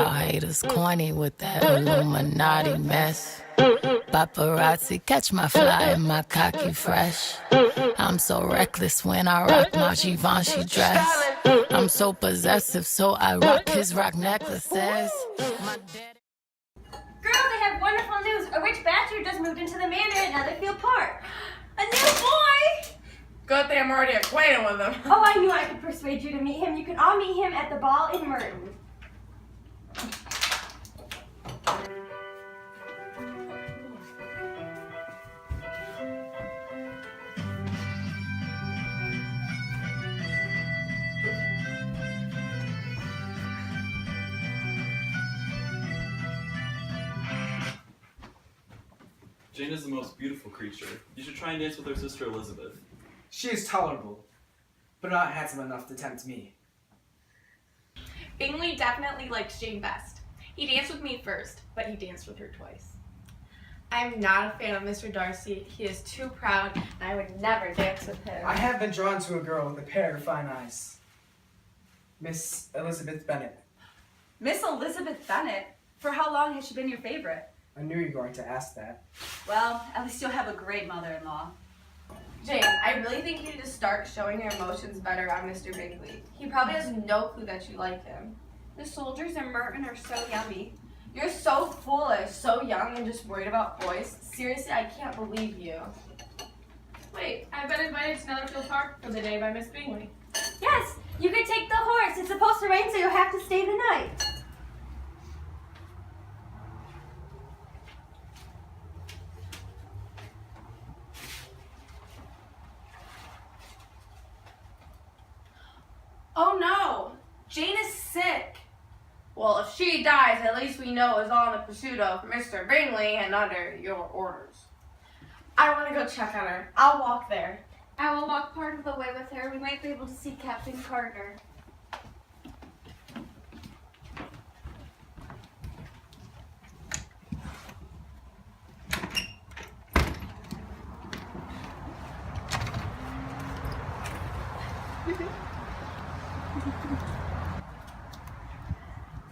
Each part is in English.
Y'all haters corny with that Illuminati mess. Paparazzi catch my fly and my cocky fresh. I'm so reckless when I rock my Givenchy dress. I'm so possessive, so I rock his rock necklaces. Girls, I have wonderful news. A rich bachelor just moved into the manor at Netherfield Park. A new boy! Good thing I'm already acquainted with him. Oh, I knew I could persuade you to meet him. You can all meet him at the ball in Merton. Jane is the most beautiful creature. You should try and dance with her sister Elizabeth. She is tolerable, but not handsome enough to tempt me. Bingley definitely likes Jane best. He danced with me first, but he danced with her twice. I'm not a fan of Mr. Darcy. He is too proud, and I would never dance with him. I have been drawn to a girl with a pair of fine eyes. Miss Elizabeth Bennet. Miss Elizabeth Bennet? For how long has she been your favorite? I knew you were going to ask that. Well, at least you'll have a great mother-in-law. Jane, I really think you need to start showing your emotions better on Mr. Bingley. He probably has no clue that you like him. The soldiers in Merton are so yummy. You're so foolish, so young, and just worried about boys. Seriously, I can't believe you. Wait, I've been invited to Netherfield Park for the day by Miss Bingley. Yes, you can take the horse. It's supposed to rain, so you'll have to stay the night. Oh no! Jane is sick! Well, if she dies, at least we know it was all in the pursuit of Mr. Bingley and under your orders. I want to go check on her. I'll walk there. I will walk part of the way with her. We might be able to see Captain Carter.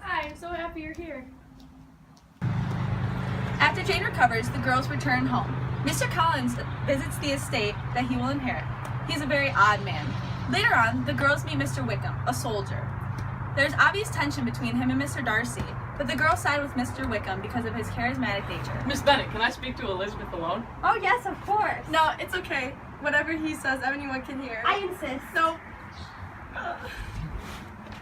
Hi, I'm so happy you're here. After Jane recovers, the girls return home. Mr. Collins visits the estate that he will inherit. He's a very odd man. Later on, the girls meet Mr. Wickham, a soldier. There's obvious tension between him and Mr. Darcy, but the girls side with Mr. Wickham because of his charismatic nature. Miss Bennet, can I speak to Elizabeth alone? Oh, yes, of course. No, it's okay. Whatever he says, anyone can hear. I insist. No.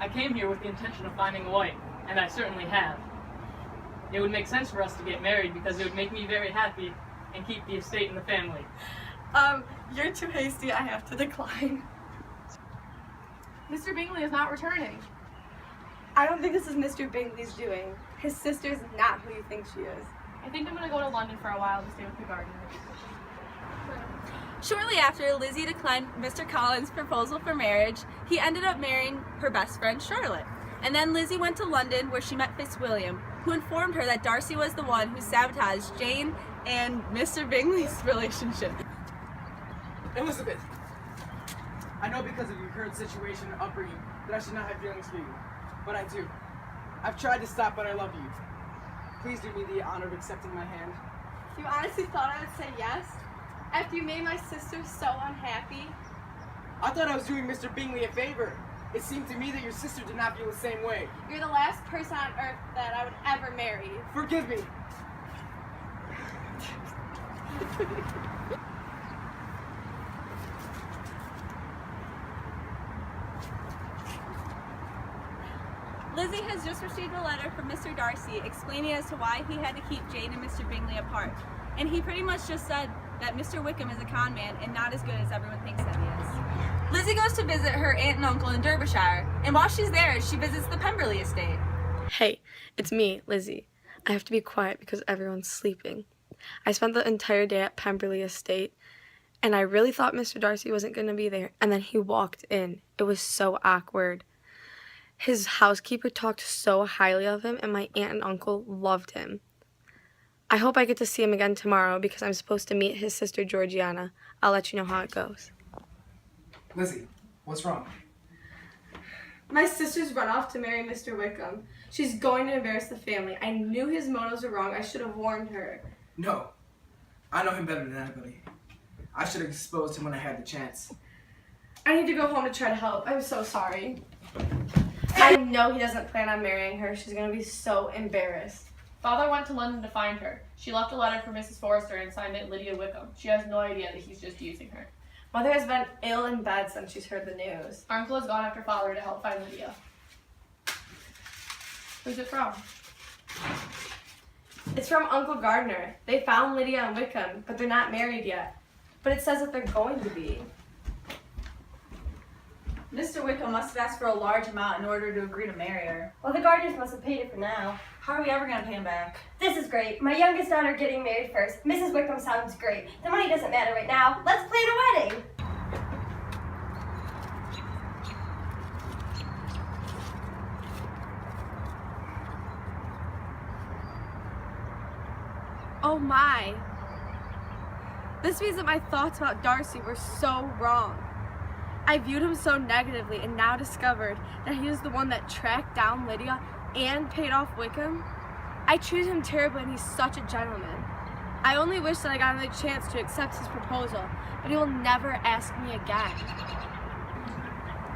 I came here with the intention of finding a wife, and I certainly have. It would make sense for us to get married because it would make me very happy and keep the estate in the family. You're too hasty. I have to decline. Mr. Bingley is not returning. I don't think this is Mr. Bingley's doing. His sister's not who you think she is. I think I'm going to go to London for a while to stay with the gardeners. Shortly after Lizzie declined Mr. Collins' proposal for marriage, he ended up marrying her best friend Charlotte. And then Lizzie went to London where she met Fitzwilliam, who informed her that Darcy was the one who sabotaged Jane and Mr. Bingley's relationship. Elizabeth! I know because of your current situation and upbringing that I should not have feelings for you, but I do. I've tried to stop, but I love you. Please do me the honor of accepting my hand. You honestly thought I would say yes? After you made my sister so unhappy? I thought I was doing Mr. Bingley a favor. It seemed to me that your sister did not feel the same way. You're the last person on earth that I would ever marry. Forgive me. Lizzie has just received a letter from Mr. Darcy explaining as to why he had to keep Jane and Mr. Bingley apart. And he pretty much just said that Mr. Wickham is a con man and not as good as everyone thinks that he is. Lizzie goes to visit her aunt and uncle in Derbyshire, and while she's there, she visits the Pemberley estate. Hey, it's me, Lizzie. I have to be quiet because everyone's sleeping. I spent the entire day at Pemberley Estate, and I really thought Mr. Darcy wasn't going to be there, and then he walked in. It was so awkward. His housekeeper talked so highly of him, and my aunt and uncle loved him. I hope I get to see him again tomorrow because I'm supposed to meet his sister Georgiana. I'll let you know how it goes. Lizzie, what's wrong? My sister's run off to marry Mr. Wickham. She's going to embarrass the family. I knew his motives were wrong. I should have warned her. No. I know him better than anybody. I should have exposed him when I had the chance. I need to go home to try to help. I'm so sorry. I know he doesn't plan on marrying her. She's going to be so embarrassed. Father went to London to find her. She left a letter for Mrs. Forrester and signed it Lydia Wickham. She has no idea that he's just using her. Mother has been ill in bed since she's heard the news. Our uncle has gone after Father to help find Lydia. Who's it from? It's from Uncle Gardner. They found Lydia and Wickham, but they're not married yet. But it says that they're going to be. Mr. Wickham must have asked for a large amount in order to agree to marry her. Well, the Gardners must have paid it for now. How are we ever going to pay him back? This is great. My youngest daughter getting married first. Mrs. Wickham sounds great. The money doesn't matter right now. Let's plan a wedding. Oh my. This means that my thoughts about Darcy were so wrong. I viewed him so negatively and now discovered that he was the one that tracked down Lydia and paid off Wickham. I treated him terribly and he's such a gentleman. I only wish that I got another chance to accept his proposal, but he will never ask me again.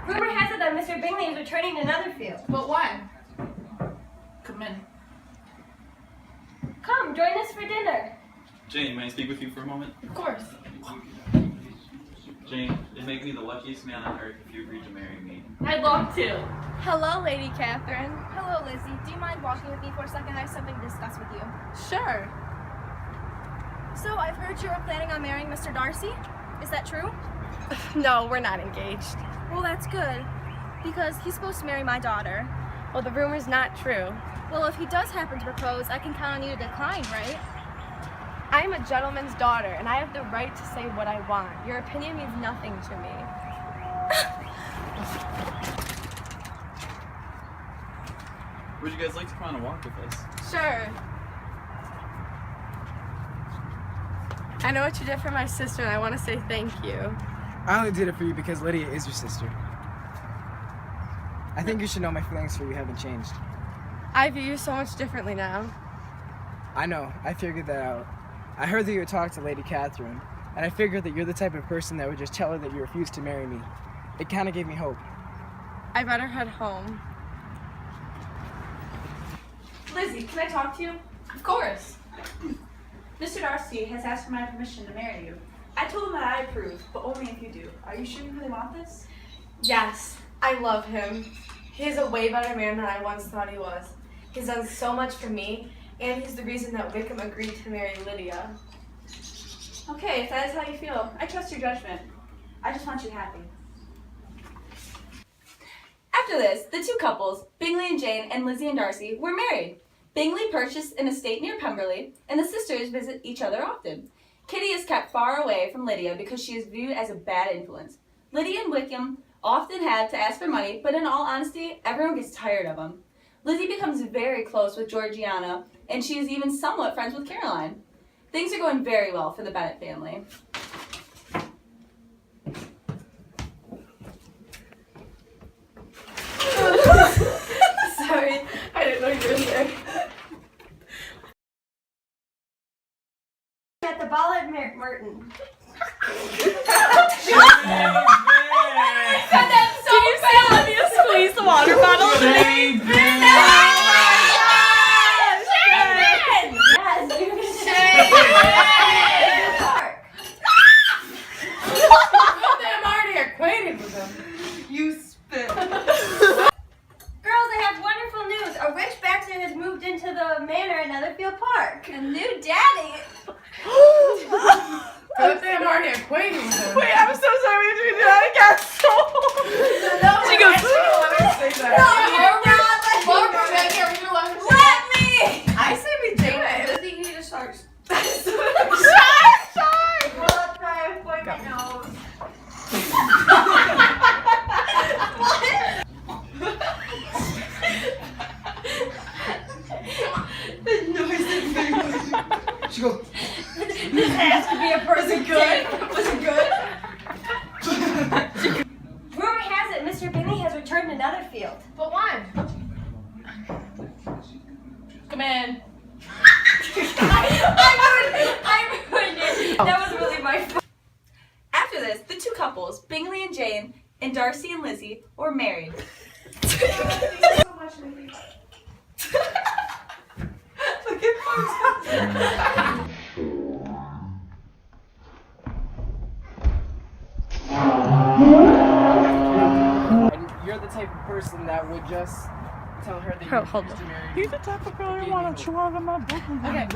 Rumor has it that Mr. Bingley is returning to Netherfield. But when? Come in. Come, join us for dinner. Jane, may I speak with you for a moment? Of course. Jane, it'd make me the luckiest man on earth if you agreed to marry me. I'd love to. Hello, Lady Catherine. Hello, Lizzie. Do you mind walking with me for a second? I have something to discuss with you. Sure. So, I've heard you were planning on marrying Mr. Darcy. Is that true? No, we're not engaged. Well, that's good, because he's supposed to marry my daughter. Well, the rumor's not true. Well, if he does happen to propose, I can count on you to decline, right? I'm a gentleman's daughter, and I have the right to say what I want. Your opinion means nothing to me. Would you guys like to come on a walk with us? Sure. I know what you did for my sister, and I want to say thank you. I only did it for you because Lydia is your sister. I think you should know my feelings for you haven't changed. I view you so much differently now. I know. I figured that out. I heard that you had talked to Lady Catherine, and I figured that you're the type of person that would just tell her that you refused to marry me. It kind of gave me hope. I better head home. Lizzie, can I talk to you? Of course. Mr. Darcy has asked for my permission to marry you. I told him that I approve, but only if you do. Are you sure you really want this? Yes, I love him. He is a way better man than I once thought he was. He's done so much for me, and he's the reason that Wickham agreed to marry Lydia. Okay, if that is how you feel, I trust your judgment. I just want you happy. After this, the two couples, Bingley and Jane and Lizzie and Darcy, were married. Bingley purchased an estate near Pemberley, and the sisters visit each other often. Kitty is kept far away from Lydia because she is viewed as a bad influence. Lydia and Wickham often have to ask for money, but in all honesty, everyone gets tired of them. Lizzie becomes very close with Georgiana, and she is even somewhat friends with Caroline. Things are going very well for the Bennet family. Sorry, I didn't know you were there. At the ball at Merton. Did you say let me squeeze the water bottle? Yes, you I'm already acquainted with him. You spit. Girls, I have wonderful news. A rich Baxter has moved into the manor at Netherfield Park. A new daddy. I'm already acquainted with him. Wait, I'm so sorry to do that. I got so. She goes, Let me! I say we do it. I think you need to start. Well, try to point my nose. She goes, This has to be a perfect date. was it good? Rumor has it Mr. Bingley has returned to Netherfield. But when? That was really my fault. After this, the two couples, Bingley and Jane, and Darcy and Lizzie, were married. Look at Fox. And you're the type of person that would just tell her that you're Hold to on. marry. He's the type of girl I want to chew out of my book. Okay.